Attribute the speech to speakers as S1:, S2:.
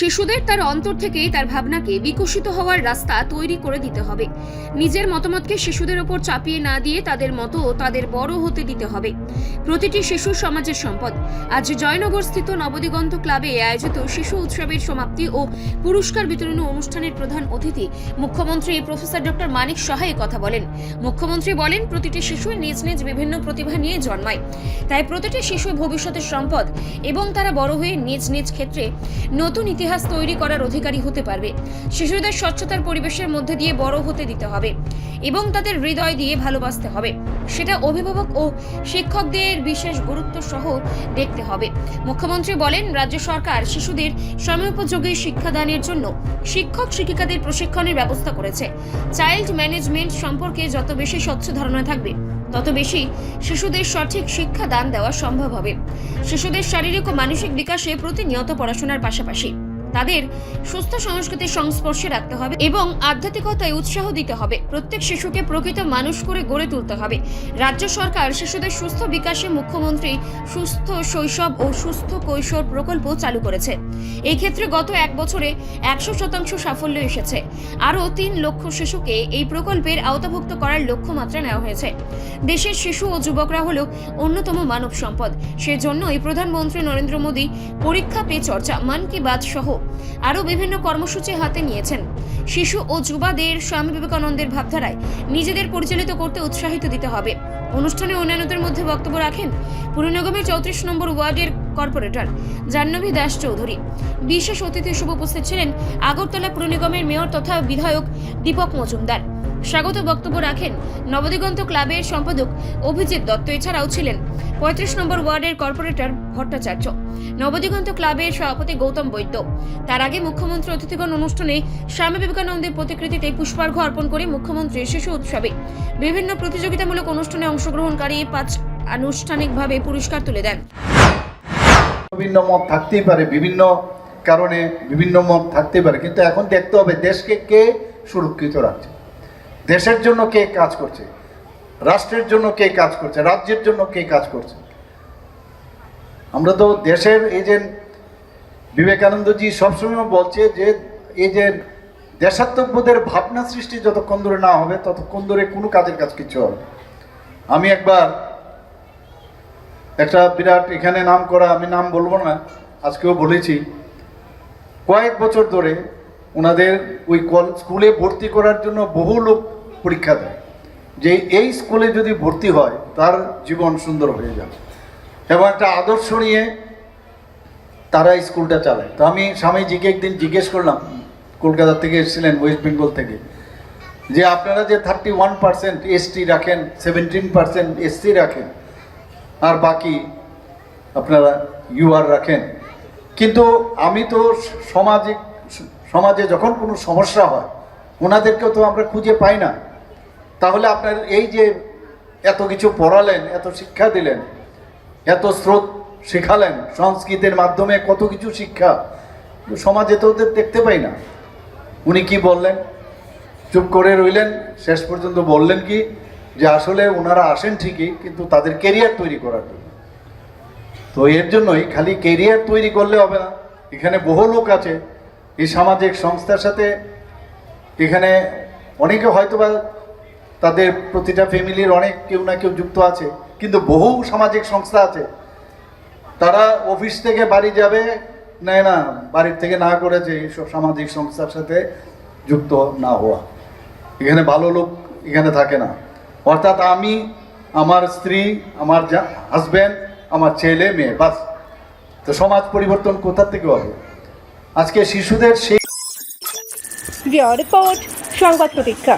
S1: শিশুদের তার অন্তর থেকেই তার ভাবনাকে বিকশিত হওয়ার রাস্তা তৈরি করে দিতে হবে। নিজের মতামতকে শিশুদের ওপর চাপিয়ে না দিয়ে তাদের মতো তাদের বড় হতে দিতে হবে। প্রতিটি শিশু সমাজের সম্পদ। আজ জয়নগরস্থিত নবদিগন্ত ক্লাবে আয়োজিত শিশু উৎসবের সমাপ্তি ও পুরস্কার বিতরণ অনুষ্ঠানের প্রধান অতিথি মুখ্যমন্ত্রী প্রফেসর ডক্টর মানিক সাহা কথা বলেন। মুখ্যমন্ত্রী বলেন, প্রতিটি শিশুই নিজ নিজ বিভিন্ন প্রতিভা নিয়ে জন্মায়, তাই প্রতিটি শিশুই ভবিষ্যতের সম্পদ এবং তারা বড় হয়ে নিজ নিজ ক্ষেত্রে নতুন ইতিহাস তৈরি করার অধিকারী হতে পারবে। শিশুদের স্বচ্ছতার পরিবেশের মধ্যে দিয়ে বড় হতে দিতে হবে এবং তাদের হৃদয় দিয়ে ভালোবাসতে হবে। সেটা অভিভাবক ও শিক্ষকদের বিশেষ গুরুত্ব সহ দেখতে হবে। মুখ্যমন্ত্রী বলেন, রাজ্য সরকার শিশুদের সময়োপযোগী শিক্ষাদানের জন্য শিক্ষক শিক্ষিকাদের প্রশিক্ষণের ব্যবস্থা করেছে। চাইল্ড ম্যানেজমেন্ট সম্পর্কে যত বেশি স্বচ্ছ ধারণা থাকবে, তত বেশি শিশুদের সঠিক শিক্ষা দান দেওয়া সম্ভব হবে। শিশুদের শারীরিক ও মানসিক বিকাশে প্রতিনিয়ত পড়াশোনার পাশাপাশি তাদের সুস্থ সংস্কৃতির সংস্পর্শে রাখতে হবে এবং আধ্যাত্মিকতায় উৎসাহ দিতে হবে। প্রত্যেক শিশুকে প্রকৃত মানুষ করে গড়ে তুলতে হবে। রাজ্য সরকার শিশুদের সুস্থ বিকাশে মুখ্যমন্ত্রী সুস্থ শৈশব ও সুস্থ কৈশোর প্রকল্প চালু করেছে। এই ক্ষেত্রে গত এক বছরে 100% সাফল্য এসেছে। আরও 3 লক্ষ শিশুকে এই প্রকল্পের আওতাভুক্ত করার লক্ষ্যমাত্রা নেওয়া হয়েছে। দেশের শিশু ও যুবকরা হল অন্যতম মানব সম্পদ। সেজন্যই প্রধানমন্ত্রী নরেন্দ্র মোদী পরীক্ষা পে চর্চা, মন কি বাত সহ আরও বিভিন্ন কর্মসূচি হাতে নিয়েছেন। শিশু ও যুবাদের স্বামী বিবেকানন্দের ভাবধারায় নিজেদের পরিচালিত করতে উৎসাহিত দিতে হবে। অনুষ্ঠানে অন্যান্যদের মধ্যে বক্তব্য রাখেন পুর নিগমের 34 নম্বর ওয়ার্ডের কর্পোরেটর জাহ্নবী দাস চৌধুরী। বিশেষ অতিথি হিসেবে উপস্থিত ছিলেন আগরতলা পুর নিগমের মেয়র তথা বিধায়ক দীপক মজুমদার। স্বাগত বক্তব্য রাখেন নবদিগন্ত ক্লাবের সম্পাদক অভিজিৎ দত্ত। এছাড়াও ছিলেন 35 নম্বর ওয়ার্ডের কর্পোরেটর ভট্টাচার্য, নবদিগন্ত ক্লাবের সভাপতি গৌতম বৈদ্য। তার আগে মুখ্যমন্ত্রী অতিথিগণ অনুষ্ঠানে স্বামী বিবেকানন্দের প্রতিকৃতিতে পুষ্পার্ঘ্য অর্পণ করে মুখ্যমন্ত্রী শিশু উৎসবে বিভিন্ন প্রতিযোগিতামূলক অনুষ্ঠানে অংশগ্রহণকারী 5 আনুষ্ঠানিকভাবে পুরস্কার তুলে দেন।
S2: বিভিন্ন মত থাকতেই পারে, বিভিন্ন কারণে বিভিন্ন মত থাকতেই পারে, কিন্তু এখন দেখতে হবে দেশকে কে সুরক্ষিত রাখছে, দেশের জন্য কে কাজ করছে, রাষ্ট্রের জন্য কে কাজ করছে, রাজ্যের জন্য কে কাজ করছে। আমরা তো দেশের এই যে বিবেকানন্দজি সবসময় বলছে যে এই যে দেশাত্মবোধের ভাবনা সৃষ্টি যতক্ষণ ধরে না হবে ততক্ষণ ধরে কোনো কাজের কাজ কিছু হবে। আমি একবার একটা বিরাট এখানে নাম করা, আমি নাম বলবো না, আজকেও বলেছি, কয়েক বছর ধরে ওনাদের ওই স্কুলে ভর্তি করার জন্য বহু লোক পরীক্ষা দেয় যে এই স্কুলে যদি ভর্তি হয় তার জীবন সুন্দর হয়ে যাবে, এবং একটা আদর্শ নিয়ে তারা স্কুলটা চালায়। তো আমি স্বামীজিকে একদিন জিজ্ঞেস করলাম, কলকাতা থেকে এসেছিলেন, ওয়েস্ট বেঙ্গল থেকে, যে আপনারা যে 31% এসটি রাখেন, 17% এসসি রাখেন, আর বাকি আপনারা ইউআর রাখেন, কিন্তু আমি তো সমাজে যখন কোনো সমস্যা হয় ওনাদেরকেও তো আমরা খুঁজে পাই না। তাহলে আপনার এই যে এত কিছু পড়ালেন, এত শিক্ষা দিলেন, এত স্রোত শেখালেন, সংস্কৃতের মাধ্যমে কত কিছু শিক্ষা, সমাজে তো ওদের দেখতে পাই না। উনি কি বললেন? চুপ করে রইলেন। শেষ পর্যন্ত বললেন কি, যে আসলে ওনারা আসেন ঠিকই, কিন্তু তাদের কেরিয়ার তৈরি করার জন্য। তো এর জন্যই খালি কেরিয়ার তৈরি করলে হবে না, এখানে বহু লোক আছে এই সামাজিক সংস্থার সাথে, এখানে অনেকে হয়তো বা তাদের প্রতিটা ফ্যামিলির অনেক কেউ না কেউ যুক্ত আছে, কিন্তু বহু সামাজিক সংস্থা আছে তারা অফিস থেকে বাড়ি যাবে নেয় না, বাড়ির থেকে না করেছে এইসব সামাজিক সংস্থার সাথে যুক্ত না হওয়া। এখানে ভালো লোক এখানে থাকে না, অর্থাৎ আমি, আমার স্ত্রী, আমার হাজব্যান্ড, আমার ছেলে মেয়ে, বাস। তো সমাজ পরিবর্তন কোথা থেকে হবে? আজকে শিশুদের সেই
S3: রিপোর্ট সংবাদ প্রতীক্ষা।